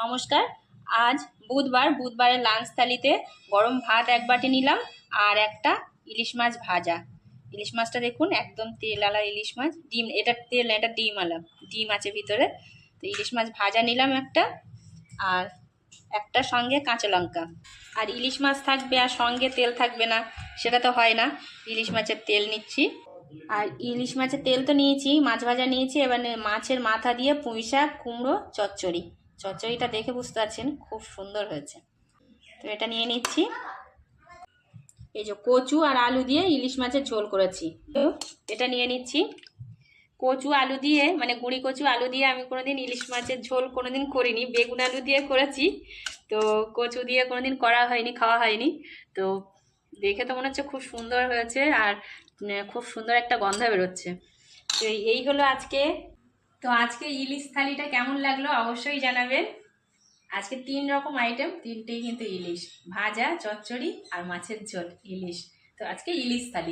নমস্কার। আজ বুধবারের লাঞ্চ থালিতে গরম ভাত এক বাটি নিলাম আর একটা ইলিশ মাছ ভাজা। ইলিশ মাছটা দেখুন একদম তেলালা ইলিশ মাছ, ডিম এটা তেল না, এটা ডিম আলা, ডিম আছে ভিতরে। তো ইলিশ মাছ ভাজা নিলাম একটা, আর একটা সঙ্গে কাঁচা লঙ্কা। আর ইলিশ মাছ থাকবে আর সঙ্গে তেল থাকবে না, সেটা তো হয় না। ইলিশ মাছের তেল নিচ্ছি, আর ইলিশ মাছের তেল তো নিয়েছি, মাছ ভাজা নিয়েছি। এবার মাছের মাথা দিয়ে পুঁই শাক কুমড়ো চচ্চড়ি। চচ্চড়িটা দেখে বুঝতে পারছেন খুব সুন্দর হয়েছে। তো এটা নিয়ে নিচ্ছি। এই যে কচু আর আলু দিয়ে ইলিশ মাছের ঝোল করেছি, তো এটা নিয়ে নিচ্ছি। কচু আলু দিয়ে, মানে গুঁড়ি কচু আলু দিয়ে আমি কোনোদিন ইলিশ মাছের ঝোল কোনোদিন করিনি, বেগুন আলু দিয়ে করেছি। তো কচু দিয়ে কোনোদিন করা হয়নি, খাওয়া হয়নি। তো দেখে তো মনে হচ্ছে খুব সুন্দর হয়েছে, আর খুব সুন্দর একটা গন্ধ বেরোচ্ছে। তো এই হলো আজকে। তো আজকে ইলিশ থালিটা কেমন লাগলো অবশ্যই জানাবেন। আজকে 3 রকম আইটেম, তিনটেই কিন্তু ইলিশ, ভাজা, চচ্চড়ি আর মাছের ঝোল, ইলিশ। তো আজকে ইলিশ থালি।